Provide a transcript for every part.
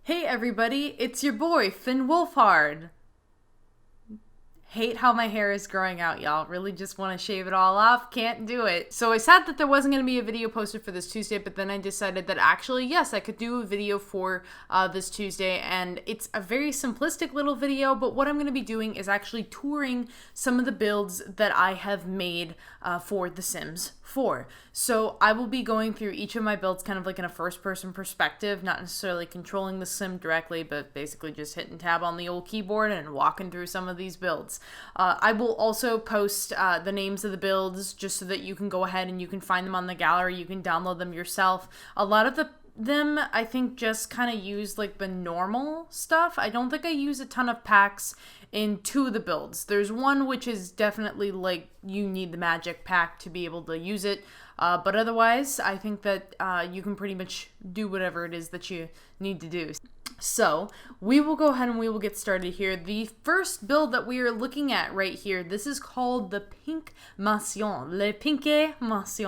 Hey everybody, it's your boy, Finn Wolfhard. Hate how my hair is growing out, y'all. Really just want to shave it all off. Can't do it. So I said that there wasn't going to be a video posted for this Tuesday, but then I decided that actually, yes, I could do a video for this Tuesday. And it's a very simplistic little video, but what I'm going to be doing is actually touring some of the builds that I have made for The Sims 4. So I will be going through each of my builds kind of like in a first-person perspective, not necessarily controlling the sim directly, but basically just hitting tab on the old keyboard and walking through some of these builds. I will also post the names of the builds just so that you can go ahead and you can find them on the gallery. You can download them yourself. A lot of them I think just kind of use like the normal stuff. I don't think I use a ton of packs in two of the builds. There's one which is definitely like you need the magic pack to be able to use it. But otherwise, I think that you can pretty much do whatever it is that you need to do. So we will go ahead and we will get started here. The first build that we are looking at right here, this is called the Pink Mossy, Le Pink Mossy.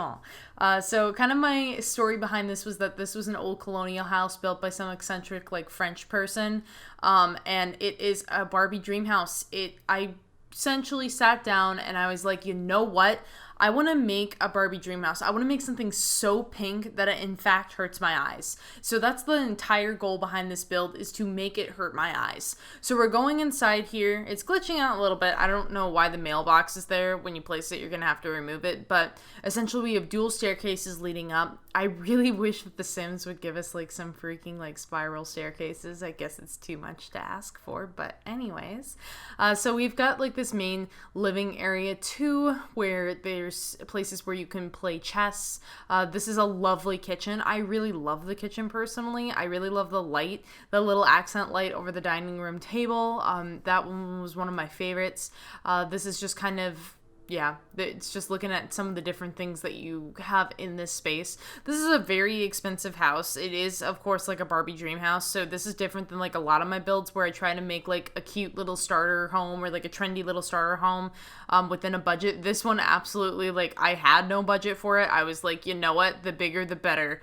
So kind of my story behind this was that this was an old colonial house built by some eccentric like French person. And it is a Barbie Dreamhouse. I essentially sat down and I was like, you know what? I want to make a Barbie Dreamhouse. I want to make something so pink that it in fact hurts my eyes. So that's the entire goal behind this build, is to make it hurt my eyes. So we're going inside here. It's glitching out a little bit. I don't know why the mailbox is there. When you place it, you're going to have to remove it. But essentially we have dual staircases leading up. I really wish that The Sims would give us like some freaking like spiral staircases. I guess it's too much to ask for, but anyways. So we've got like this main living area too, where there's places where you can play chess. This is a lovely kitchen. I really love the kitchen personally. I really love the light, the little accent light over the dining room table. That one was one of my favorites. This is just kind of, yeah, it's just looking at some of the different things that you have in this space. This is a very expensive house. It is, of course, like a Barbie dream house. So this is different than like a lot of my builds where I try to make like a cute little starter home or like a trendy little starter home within a budget. This one absolutely, like, I had no budget for it. I was like, you know what? The bigger, the better.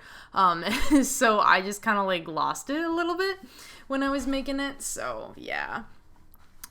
So I just kind of like lost it a little bit when I was making it. So yeah.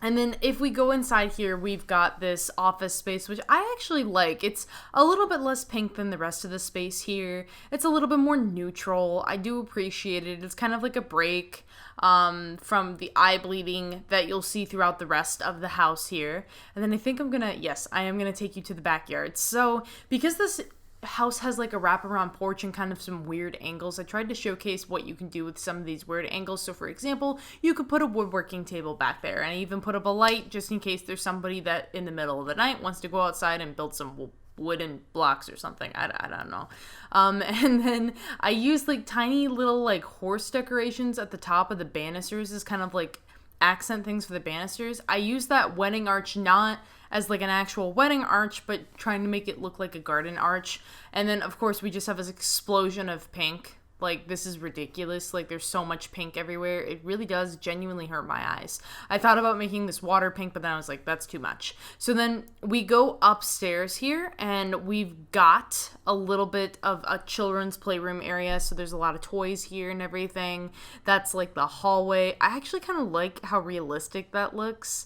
And then if we go inside here, we've got this office space, which I actually like. It's a little bit less pink than the rest of the space here. It's a little bit more neutral. I do appreciate it. It's kind of like a break from the eye bleeding that you'll see throughout the rest of the house here. And then I think I am gonna take you to the backyard. So because this house has like a wraparound porch and kind of some weird angles, I tried to showcase what you can do with some of these weird angles. So for example, you could put a woodworking table back there, and I even put up a light just in case there's somebody that in the middle of the night wants to go outside and build some wooden blocks or something. I don't know. And then I used like tiny little like horse decorations at the top of the banisters as kind of like accent things for the banisters. I used that wedding arch not as like an actual wedding arch, but trying to make it look like a garden arch. And then of course we just have this explosion of pink. Like, this is ridiculous. Like, there's so much pink everywhere. It really does genuinely hurt my eyes. I thought about making this water pink, but then I was like, that's too much. So then we go upstairs here, and we've got a little bit of a children's playroom area. So there's a lot of toys here and everything. That's like the hallway. I actually kind of like how realistic that looks.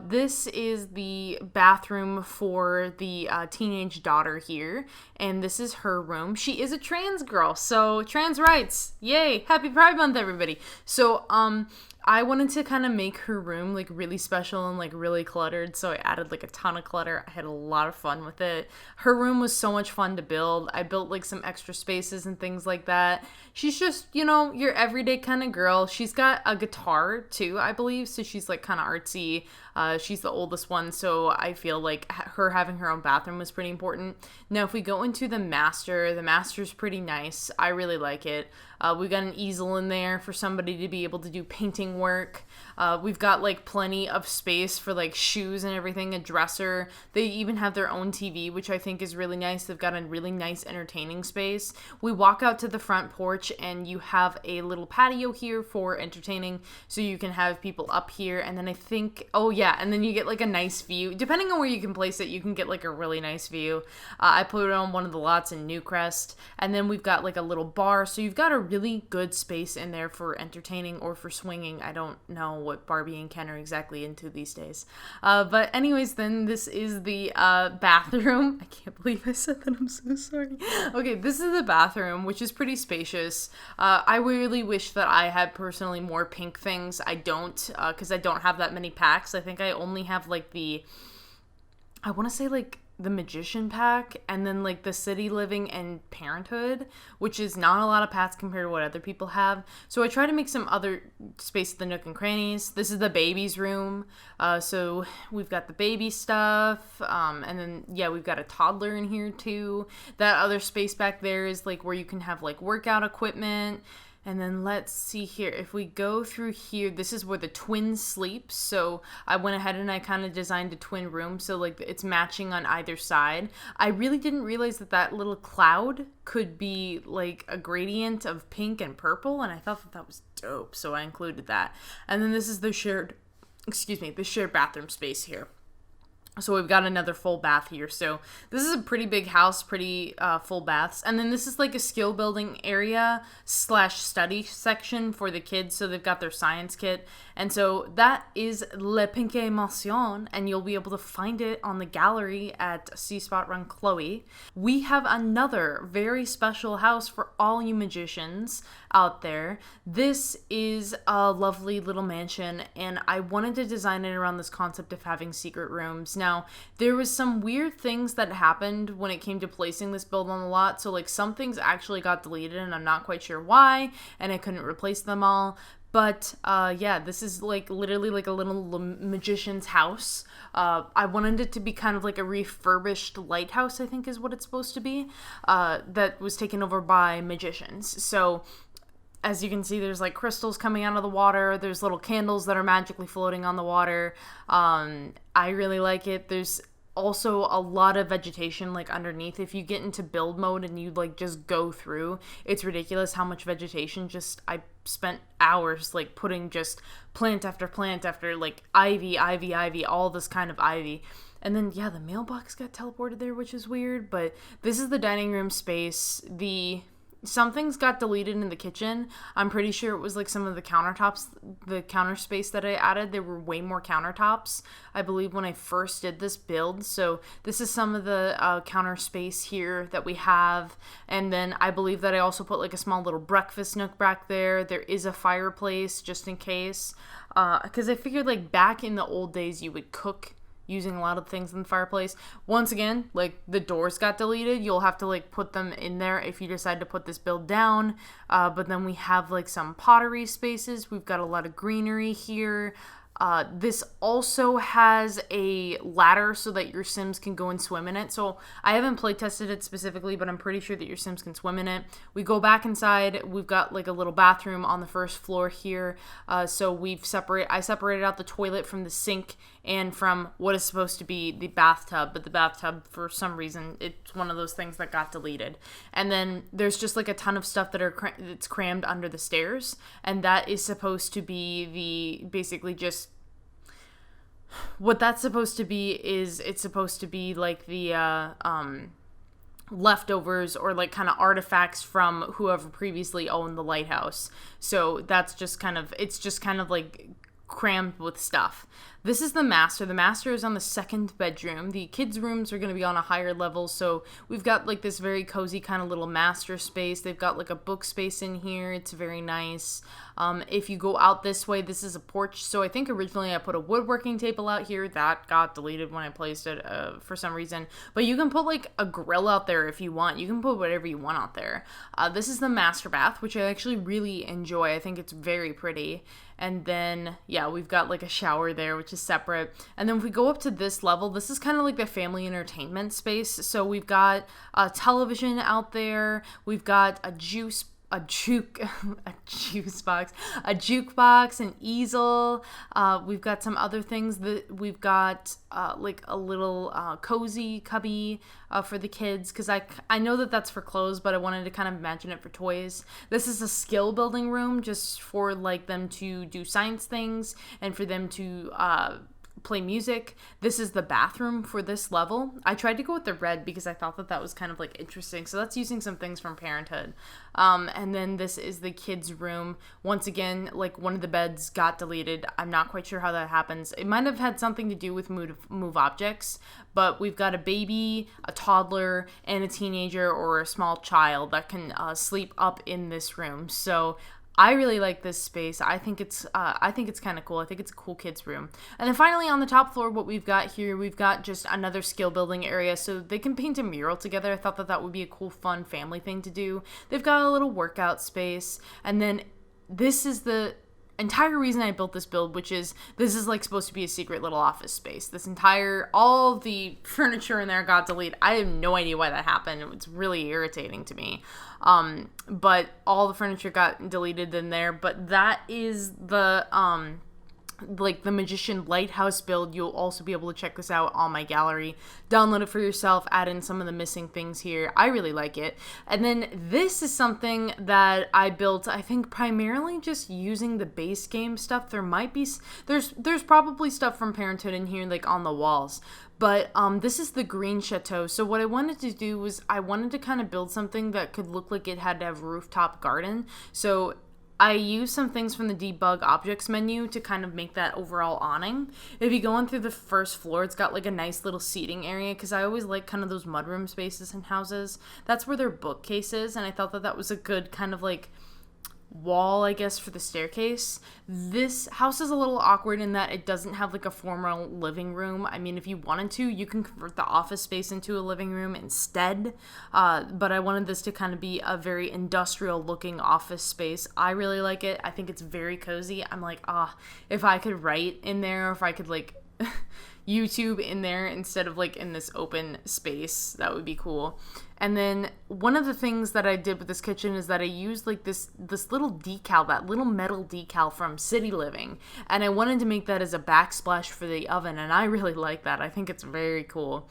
This is the bathroom for the teenage daughter here, and this is her room. She is a trans girl, so trans rights. Yay. Happy Pride Month, everybody. So, I wanted to kind of make her room like really special and like really cluttered, so I added like a ton of clutter. I had a lot of fun with it. Her room was so much fun to build. I built like some extra spaces and things like that. She's just, you know, your everyday kind of girl. She's got a guitar too, I believe, so she's like kind of artsy. She's the oldest one, so I feel like her having her own bathroom was pretty important. Now, if we go into the master's pretty nice. I really like it. We got an easel in there for somebody to be able to do painting work. We've got like plenty of space for like shoes and everything, a dresser. They even have their own TV, which I think is really nice. They've got a really nice entertaining space. We walk out to the front porch and you have a little patio here for entertaining, so you can have people up here. And then I think, oh yeah, and then you get like a nice view. Depending on where you can place it, you can get like a really nice view. I put it on one of the lots in Newcrest. And then we've got like a little bar, so you've got a really good space in there for entertaining or for swinging. I don't know what Barbie and Ken are exactly into these days. But anyways, then this is the bathroom. I can't believe I said that. I'm so sorry. Okay, this is the bathroom, which is pretty spacious. I really wish that I had personally more pink things. I don't, because I don't have that many packs. I think I only have like I want to say like the Magician pack, and then like the City Living and Parenthood, which is not a lot of packs compared to what other people have. So I try to make some other space at the nook and crannies. This is the baby's room. So we've got the baby stuff. And then, yeah, we've got a toddler in here too. That other space back there is like where you can have like workout equipment. And then let's see here. If we go through here, this is where the twins sleep. So I went ahead and I kind of designed a twin room. So like it's matching on either side. I really didn't realize that that little cloud could be like a gradient of pink and purple. And I thought that that was dope. So I included that. And then this is the shared bathroom space here. So we've got another full bath here. So this is a pretty big house, pretty full baths. And then this is like a skill building area / study section for the kids. So they've got their science kit. And so that is Le Pink Mossy, and you'll be able to find it on the gallery at C Spot Run Chloe. We have another very special house for all you magicians out there. This is a lovely little mansion, and I wanted to design it around this concept of having secret rooms. Now, there was some weird things that happened when it came to placing this build on the lot. So like some things actually got deleted, and I'm not quite sure why, and I couldn't replace them all. But yeah, this is like literally like a little magician's house. I wanted it to be kind of like a refurbished lighthouse, I think is what it's supposed to be, that was taken over by magicians. So as you can see, there's like crystals coming out of the water. There's little candles that are magically floating on the water. I really like it. There's also a lot of vegetation like underneath. If you get into build mode and you like just go through, it's ridiculous how much vegetation. Just I spent hours like putting just plant after plant after like ivy, all this kind of ivy. And then yeah, the mailbox got teleported there, which is weird. But this is the dining room space. Some things got deleted in the kitchen. I'm pretty sure it was like some of the countertops, the counter space that I added. There were way more countertops, I believe, when I first did this build. So this is some of the counter space here that we have. And then I believe that I also put like a small little breakfast nook back there. There is a fireplace just in case. Because I figured like back in the old days you would cook using a lot of things in the fireplace. Once again, like the doors got deleted. You'll have to like put them in there if you decide to put this build down. But then we have like some pottery spaces. We've got a lot of greenery here. This also has a ladder so that your Sims can go and swim in it. So I haven't play tested it specifically, but I'm pretty sure that your Sims can swim in it. We go back inside. We've got like a little bathroom on the first floor here. So I separated out the toilet from the sink and from what is supposed to be the bathtub, but the bathtub, for some reason, it's one of those things that got deleted. And then there's just like a ton of stuff that it's crammed under the stairs, and that is supposed to be basically just what that's supposed to be. Is it's supposed to be like the leftovers or like kind of artifacts from whoever previously owned the lighthouse. So that's just kind of, it's just kind of like crammed with stuff. This is the master. The master is on the second bedroom. The kids' rooms are going to be on a higher level, so we've got like this very cozy kind of little master space. They've got like a book space in here. It's very nice. If you go out this way, this is a porch. So I think originally I put a woodworking table out here. That got deleted when I placed it for some reason. But you can put like a grill out there if you want. You can put whatever you want out there. This is the master bath, which I actually really enjoy. I think it's very pretty. And then, yeah, we've got like a shower there, which is separate. And then if we go up to this level, this is kind of like the family entertainment space. So we've got a television out there. We've got a juice a juice box, a jukebox, an easel. We've got some other things that we've got, like a little cozy cubby for the kids, because I know that that's for clothes, but I wanted to kind of imagine it for toys. This is a skill building room just for like them to do science things and for them to play music. This is the bathroom for this level. I tried to go with the red because I thought that that was kind of like interesting. So that's using some things from Parenthood. And then this is the kids' room. Once again, like one of the beds got deleted. I'm not quite sure how that happens. It might have had something to do with move objects, but we've got a baby, a toddler, and a teenager or a small child that can sleep up in this room. So I really like this space. I think it's kind of cool. I think it's a cool kids room. And then finally on the top floor, what we've got here, we've got just another skill building area so they can paint a mural together. I thought that that would be a cool, fun family thing to do. They've got a little workout space. And then this is the entire reason I built this build, which is this is like supposed to be a secret little office space. All the furniture in there got deleted. I have no idea why that happened. It's really irritating to me. But all the furniture got deleted in there. But that is the like the Magician Lighthouse build. You'll also be able to check this out on my gallery. Download it for yourself, add in some of the missing things here. I really like it. And then this is something that I built, I think primarily just using the base game stuff. There might be, there's probably stuff from Parenthood in here like on the walls. But this is the green Chateau. So what I wanted to do was I wanted to kind of build something that could look like it had to have rooftop garden. So I used some things from the debug objects menu to kind of make that overall awning. If you go in through the first floor, it's got like a nice little seating area because I always like kind of those mudroom spaces in houses. That's where their bookcase is, and I thought that that was a good kind of like wall, I guess, for the staircase. This house is a little awkward in that it doesn't have like a formal living room. I mean, if you wanted to, you can convert the office space into a living room instead. But I wanted this to kind of be a very industrial looking office space. I really like it. I think it's very cozy. I'm like, if I could write in there, or if I could like YouTube in there instead of like in this open space, that would be cool. And then one of the things that I did with this kitchen is that I used like this little decal, that little metal decal from City Living, and I wanted to make that as a backsplash for the oven, and I really like that. I think it's very cool.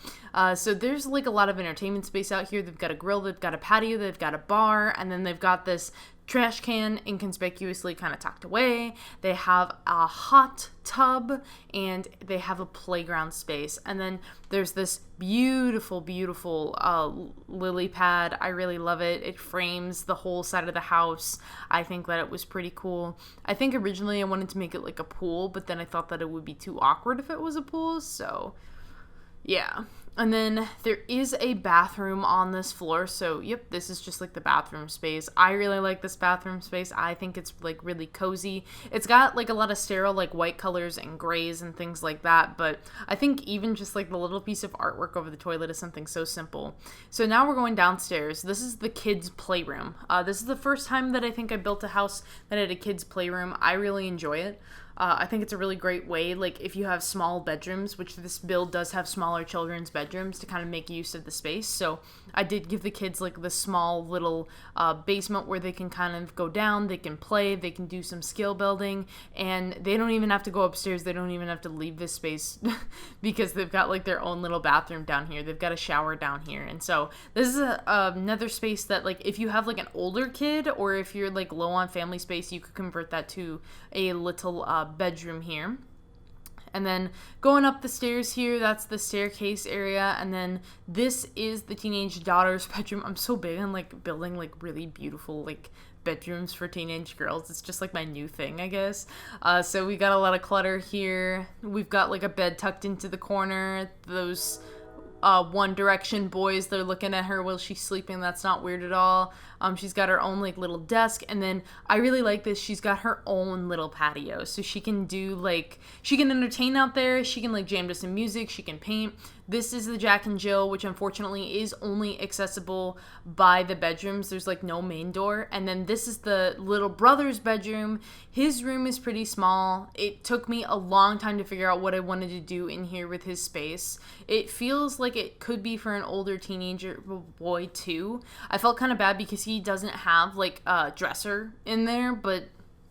So there's like a lot of entertainment space out here. They've got a grill, they've got a patio, they've got a bar, and then they've got this trash can inconspicuously kind of tucked away. They have a hot tub and they have a playground space. And then there's this beautiful, beautiful lily pad. I really love it. It frames the whole side of the house. I think that it was pretty cool. I think originally I wanted to make it like a pool, but then I thought that it would be too awkward if it was a pool. So yeah. And then there is a bathroom on this floor. So, yep, this is just like the bathroom space. I really like this bathroom space. I think it's like really cozy. It's got like a lot of sterile like white colors and grays and things like that. But I think even just like the little piece of artwork over the toilet is something so simple. So now we're going downstairs. This is the kids' playroom. This is the first time that I think I built a house that had a kids' playroom. I really enjoy it. I think it's a really great way, like if you have small bedrooms, which this build does have smaller children's bedrooms, to kind of make use of the space. So I did give the kids like the small little basement where they can kind of go down, they can play, they can do some skill building, and they don't even have to go upstairs, they don't even have to leave this space because they've got like their own little bathroom down here, they've got a shower down here. And so this is another space that like if you have like an older kid or if you're like low on family space, you could convert that to a little bedroom here. And then going up the stairs here, that's the staircase area. And then this is the teenage daughter's bedroom. I'm so big on like building like really beautiful like bedrooms for teenage girls. It's just like my new thing, I guess. So we got a lot of clutter here. We've got like a bed tucked into the corner. Those One Direction boys, they're looking at her while she's sleeping. That's not weird at all. She's got her own like little desk, and then I really like this. She's got her own little patio, so she can do like, she can entertain out there. She can like jam to some music. She can paint. This is the Jack and Jill, which unfortunately is only accessible by the bedrooms. There's like no main door. And then this is the little brother's bedroom. His room is pretty small. It took me a long time to figure out what I wanted to do in here with his space. It feels like it could be for an older teenager boy too. I felt kind of bad because see doesn't have like a dresser in there, but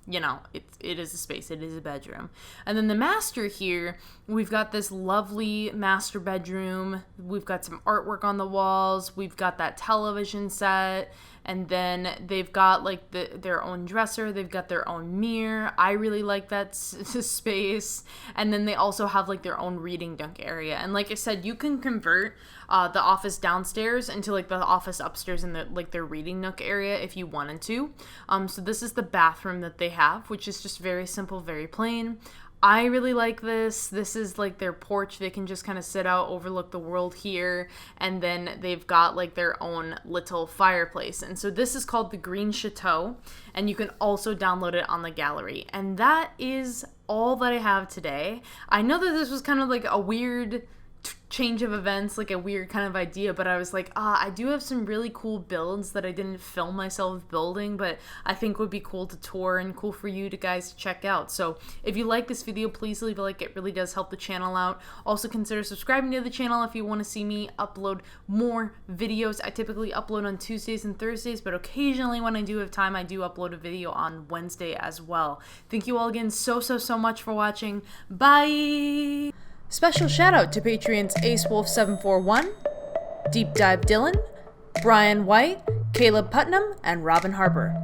you know, it is a space. It is a bedroom. And then the master here, we've got this lovely master bedroom. We've got some artwork on the walls. We've got that television set. And then they've got like their own dresser. They've got their own mirror. I really like that space. And then they also have like their own reading nook area. And like I said, you can convert the office downstairs into like the office upstairs in their reading nook area if you wanted to. So this is the bathroom that they have, which is just very simple, very plain. I really like this. This is like their porch. They can just kind of sit out, overlook the world here. And then they've got like their own little fireplace. And so this is called the Green Chateau. And you can also download it on the gallery. And that is all that I have today. I know that this was kind of like a weird change of events, like a weird kind of idea, but I was like, I do have some really cool builds that I didn't film myself building, but I think would be cool to tour and cool for you guys to check out. So if you like this video, please leave a like. It really does help the channel out. Also consider subscribing to the channel if you want to see me upload more videos. I typically upload on Tuesdays and Thursdays, but occasionally when I do have time, I do upload a video on Wednesday as well. Thank you all again so much for watching. Bye! Special shout out to Patreons AceWolf741, Deep Dive Dylan, Brian White, Caleb Putnam, and Robin Harper.